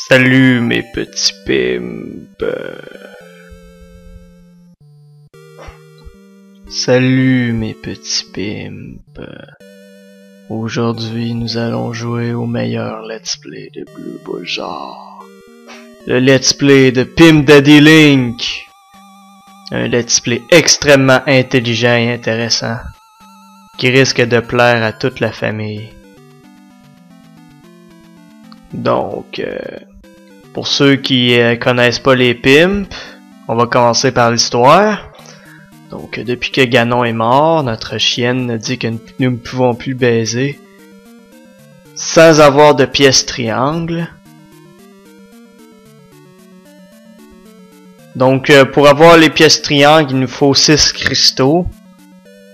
Salut mes petits pimps. Salut mes petits pimps. Aujourd'hui nous allons jouer au meilleur let's play de Bleu Bull Genre. Le let's play de Pimp Daddy Link. Un let's play extrêmement intelligent et intéressant, qui risque de plaire à toute la famille. Donc, pour ceux qui connaissent pas les pimps, on va commencer par l'histoire. Donc, depuis que Ganon est mort, notre chienne dit que nous ne pouvons plus baiser sans avoir de pièces triangles. Donc, pour avoir les pièces triangles, il nous faut 6 cristaux.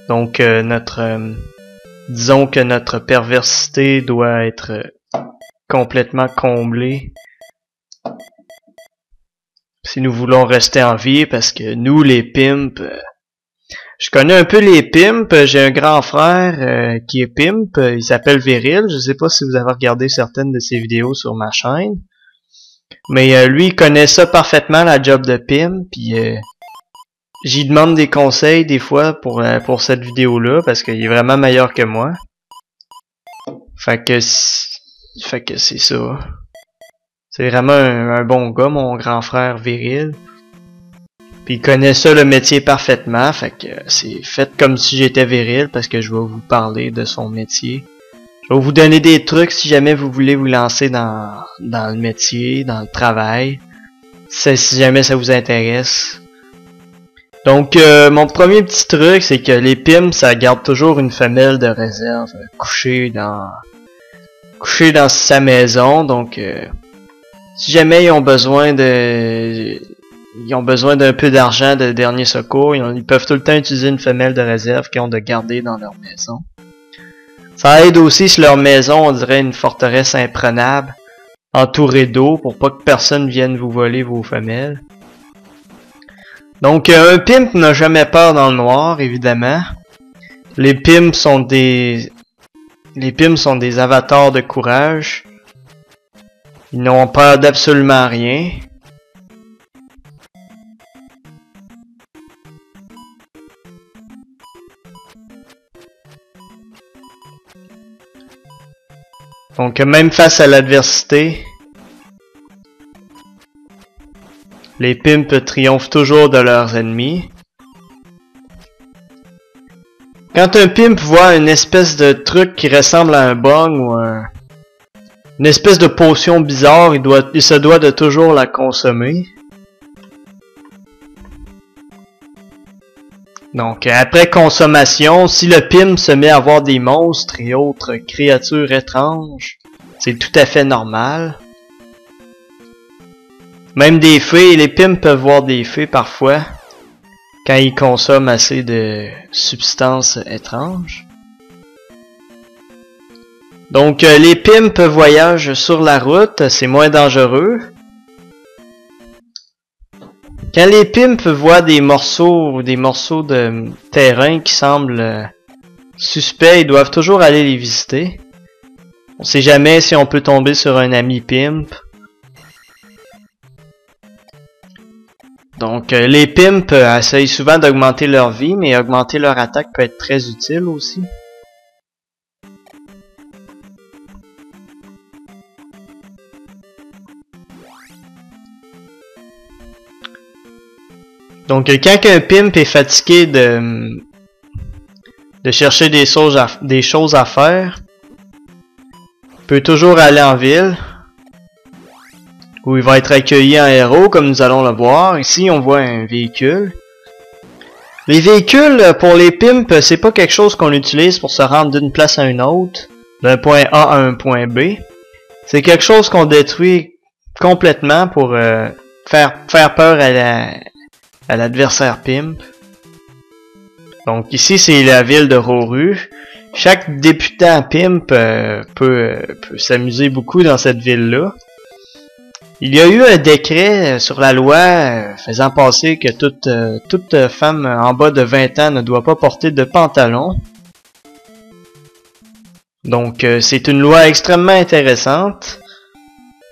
Donc, disons que notre perversité doit être complètement comblée si nous voulons rester en vie, parce que nous les pimps, je connais un peu les pimps. J'ai un grand frère qui est pimp, il s'appelle Viril. Je sais pas si vous avez regardé certaines de ses vidéos sur ma chaîne, mais lui il connaît ça parfaitement, la job de pimp, puis j'y demande des conseils des fois pour cette vidéo là, parce qu'il est vraiment meilleur que moi. Fait que c'est ça. C'est vraiment un bon gars, mon grand frère Viril. Puis il connaît ça, le métier, parfaitement. Fait que c'est fait comme si j'étais Viril, parce que je vais vous parler de son métier. Je vais vous donner des trucs si jamais vous voulez vous lancer dans le métier, dans le travail. Si jamais ça vous intéresse. Donc, mon premier petit truc, c'est que les pimps, ça garde toujours une femelle de réserve couchée dans sa maison. Donc, si jamais ils ont besoin d'un peu d'argent de dernier secours, ils peuvent tout le temps utiliser une femelle de réserve qu'ils ont de garder dans leur maison. Ça aide aussi si leur maison, on dirait une forteresse imprenable, entourée d'eau, pour pas que personne vienne vous voler vos femelles. Donc, un pimp n'a jamais peur dans le noir, évidemment. Les pimps sont des avatars de courage. Ils n'ont peur d'absolument rien. Donc, même face à l'adversité, les pimps triomphent toujours de leurs ennemis. Quand un pimp voit une espèce de truc qui ressemble à un bong ou une espèce de potion bizarre, il se doit de toujours la consommer. Donc, après consommation, si le pimp se met à voir des monstres et autres créatures étranges, c'est tout à fait normal. Même des fées, les pimps peuvent voir des fées parfois, quand ils consomment assez de substances étranges. Donc, les pimps voyagent sur la route, c'est moins dangereux. Quand les pimps voient des morceaux de terrain qui semblent suspects, ils doivent toujours aller les visiter. On sait jamais si on peut tomber sur un ami pimp. Donc, les pimps essayent souvent d'augmenter leur vie, mais augmenter leur attaque peut être très utile aussi. Donc, quand un pimp est fatigué de chercher des choses à faire, il peut toujours aller en ville, où il va être accueilli en héros, comme nous allons le voir. Ici, on voit un véhicule. Les véhicules, pour les pimps, c'est pas quelque chose qu'on utilise pour se rendre d'une place à une autre, d'un point A à un point B. C'est quelque chose qu'on détruit complètement pour faire peur à l'adversaire pimp. Donc ici, c'est la ville de Roru. Chaque débutant pimp peut s'amuser beaucoup dans cette ville-là. Il y a eu un décret sur la loi faisant passer que toute femme en bas de 20 ans ne doit pas porter de pantalon. Donc c'est une loi extrêmement intéressante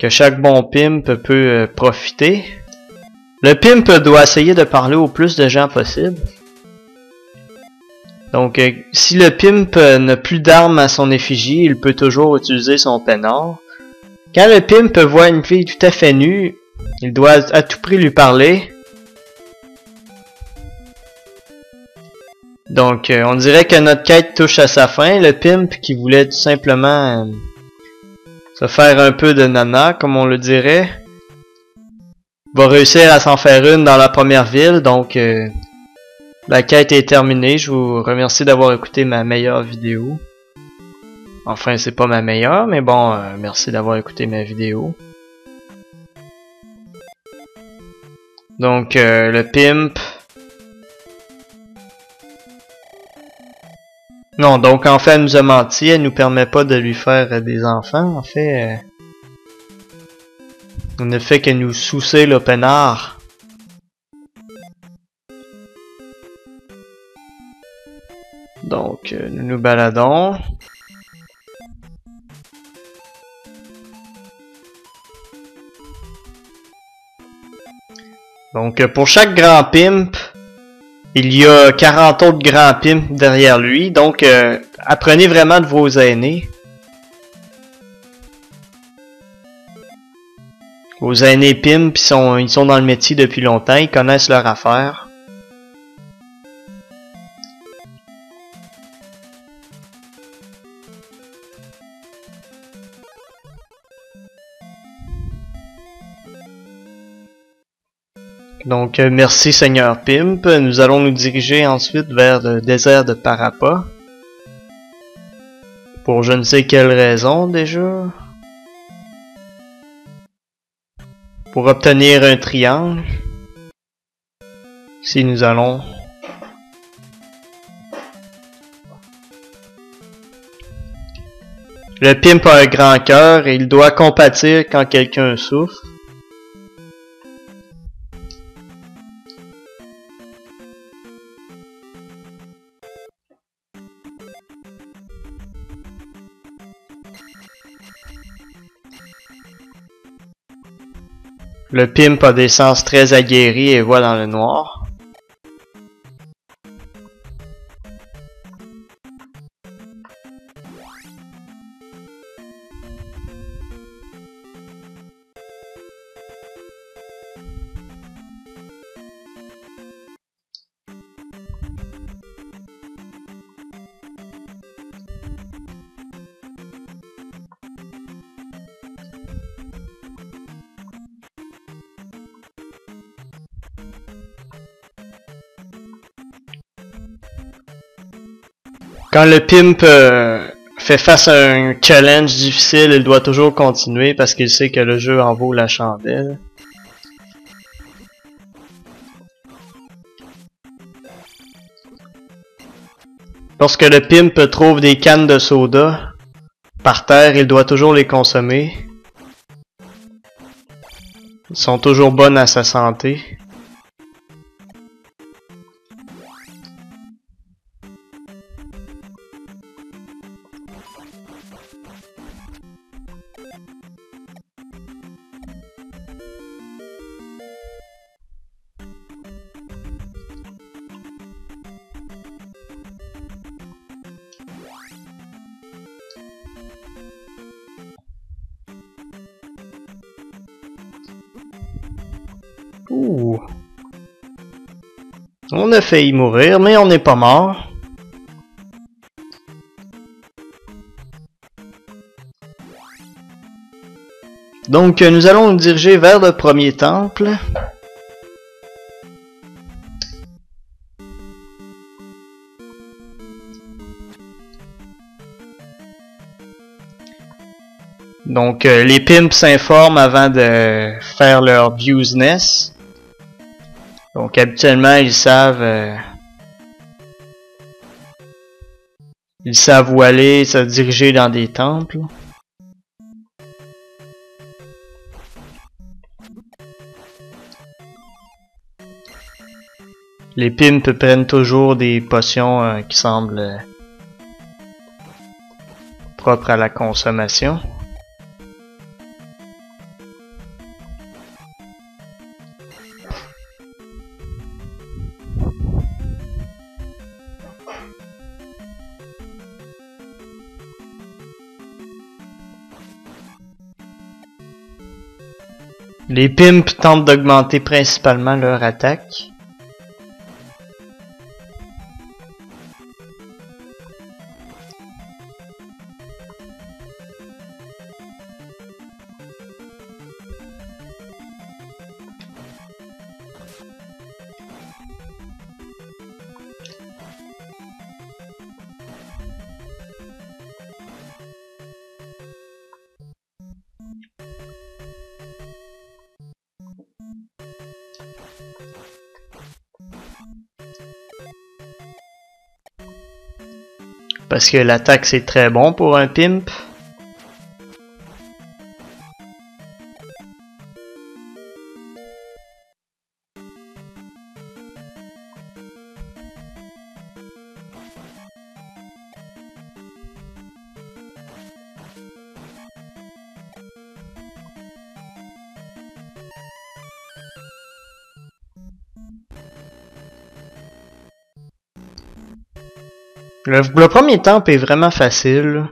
que chaque bon pimp peut profiter. Le pimp doit essayer de parler au plus de gens possible. Donc, si le pimp n'a plus d'armes à son effigie, il peut toujours utiliser son peinard. Quand le pimp voit une fille tout à fait nue, il doit à tout prix lui parler. Donc, on dirait que notre quête touche à sa fin. Le pimp qui voulait tout simplement se faire un peu de nana, comme on le dirait, va réussir à s'en faire une dans la première ville. Donc, la quête est terminée. Je vous remercie d'avoir écouté ma meilleure vidéo. Enfin, c'est pas ma meilleure, mais bon, merci d'avoir écouté ma vidéo. Donc, le pimp... Non, donc en fait, elle nous a menti, elle nous permet pas de lui faire des enfants. En fait, on ne fait que nous soucer le peinard. Donc, nous nous baladons. Donc, pour chaque grand pimp, il y a 40 autres grands pimps derrière lui. Donc, apprenez vraiment de vos aînés. Vos aînés pimps, ils sont dans le métier depuis longtemps. Ils connaissent leur affaire. Donc, merci Seigneur Pimp. Nous allons nous diriger ensuite vers le désert de Parappa. Pour je ne sais quelle raison déjà. Pour obtenir un triangle. Si nous allons. Le Pimp a un grand cœur et il doit compatir quand quelqu'un souffre. Le Pimp a des sens très aguerris et voit dans le noir. Quand le Pimp fait face à un challenge difficile, il doit toujours continuer parce qu'il sait que le jeu en vaut la chandelle. Lorsque le Pimp trouve des cannes de soda par terre, il doit toujours les consommer. Ils sont toujours bonnes à sa santé. Ouh. On a failli mourir, mais on n'est pas mort. Donc, nous allons nous diriger vers le premier temple. Donc, les pimps s'informent avant de faire leur business. Donc, habituellement, ils savent où aller, se diriger dans des temples. Les pimps prennent toujours des potions qui semblent propres à la consommation. Les pimps tentent d'augmenter principalement leur attaque. Parce que l'attaque c'est très bon pour un pimp. Le premier temple est vraiment facile.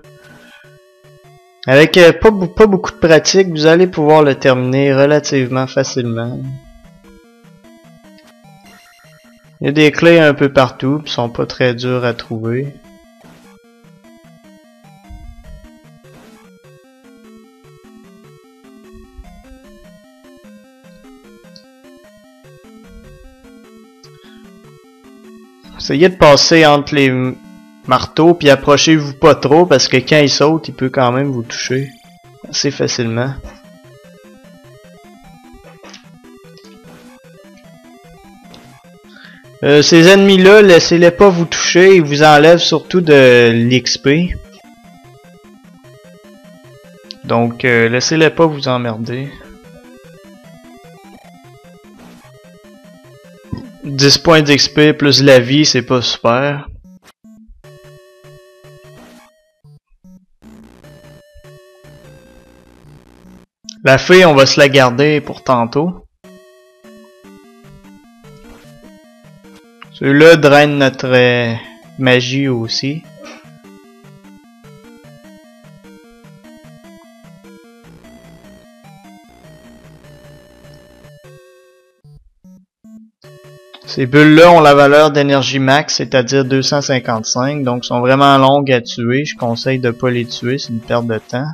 Avec pas beaucoup de pratique, vous allez pouvoir le terminer relativement facilement. Il y a des clés un peu partout, qui sont pas très dures à trouver. Essayez de passer entre les marteaux, puis approchez-vous pas trop, parce que quand il saute, il peut quand même vous toucher assez facilement. Ces ennemis-là, laissez-les pas vous toucher, ils vous enlèvent surtout de l'XP. Donc, laissez-les pas vous emmerder. 10 points d'XP plus la vie, c'est pas super. La fée, on va se la garder pour tantôt. Celui-là draine notre magie aussi. Ces bulles-là ont la valeur d'énergie max, c'est-à-dire 255, donc sont vraiment longues à tuer. Je conseille de pas les tuer, c'est une perte de temps.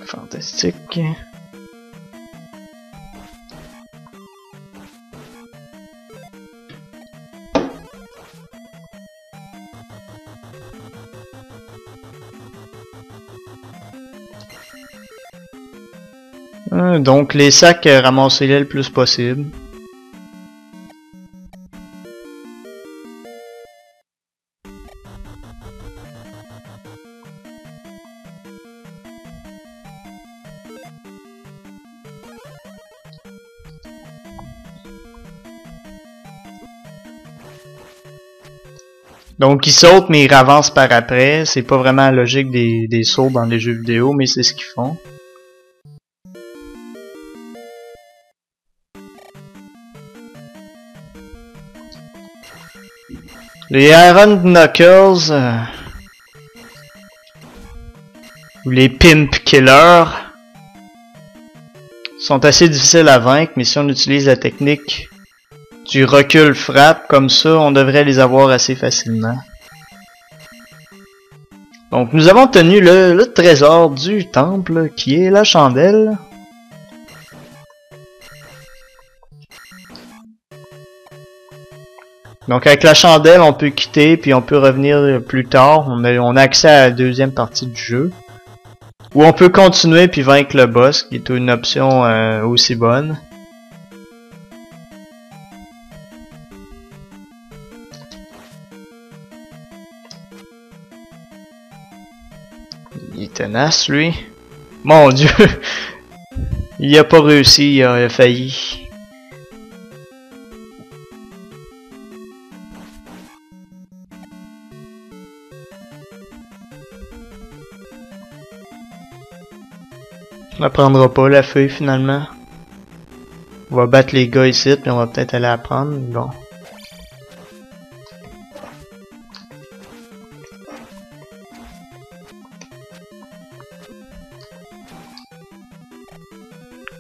Fantastique. Donc les sacs, ramassez-les le plus possible. Donc ils sautent mais ils avancent par après. C'est pas vraiment la logique des sauts dans les jeux vidéo, mais c'est ce qu'ils font. Les Iron Knuckles, ou les Pimp Killers, sont assez difficiles à vaincre, mais si on utilise la technique du recul frappe, comme ça, on devrait les avoir assez facilement. Donc nous avons tenu le trésor du temple, qui est la chandelle. Donc avec la chandelle, on peut quitter, puis on peut revenir plus tard. On a accès à la deuxième partie du jeu. Ou on peut continuer puis vaincre le boss, qui est une option aussi bonne. Il est tenace, lui. Mon Dieu! Il a pas réussi, il a failli. On la prendra pas la feuille finalement. On va battre les gars ici, puis on va peut-être aller la prendre. Bon.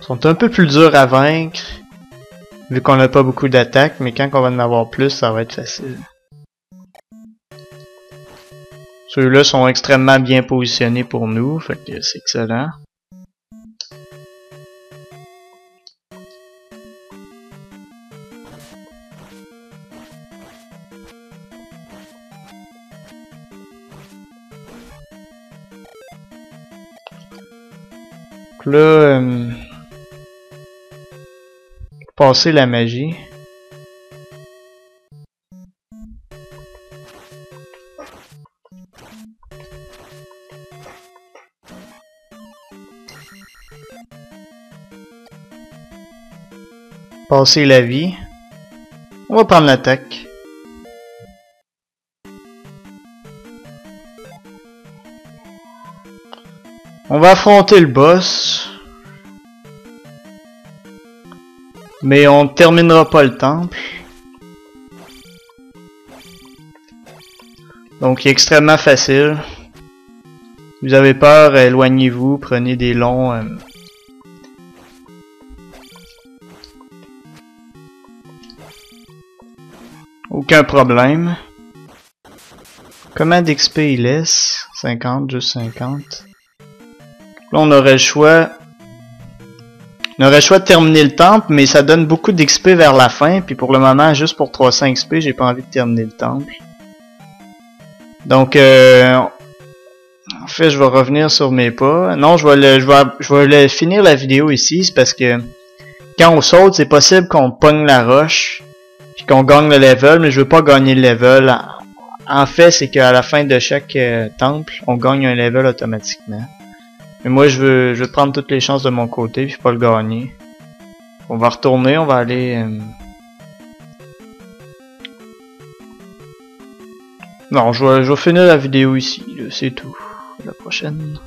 Ils sont un peu plus durs à vaincre, vu qu'on n'a pas beaucoup d'attaques, mais quand on va en avoir plus, ça va être facile. Ceux-là sont extrêmement bien positionnés pour nous, fait que c'est excellent. Là, passer la magie. Passer la vie. On va prendre l'attaque. On va affronter le boss. Mais on ne terminera pas le temple. Donc il est extrêmement facile. Si vous avez peur, éloignez-vous, prenez des longs... Aucun problème. Combien d'XP il laisse? 50, juste 50. Là on aurait le choix... On aurait le choix de terminer le temple, mais ça donne beaucoup d'XP vers la fin. Puis pour le moment, juste pour 300 XP, j'ai pas envie de terminer le temple. Donc, en fait, je vais revenir sur mes pas. Non, je vais finir la vidéo ici. C'est parce que quand on saute, c'est possible qu'on pogne la roche. Puis qu'on gagne le level, mais je veux pas gagner le level. En fait, c'est qu'à la fin de chaque temple, on gagne un level automatiquement. Mais moi, je veux prendre toutes les chances de mon côté, puis pas le gagner. On va retourner, on va aller... Non, je vais finir la vidéo ici, c'est tout. À la prochaine.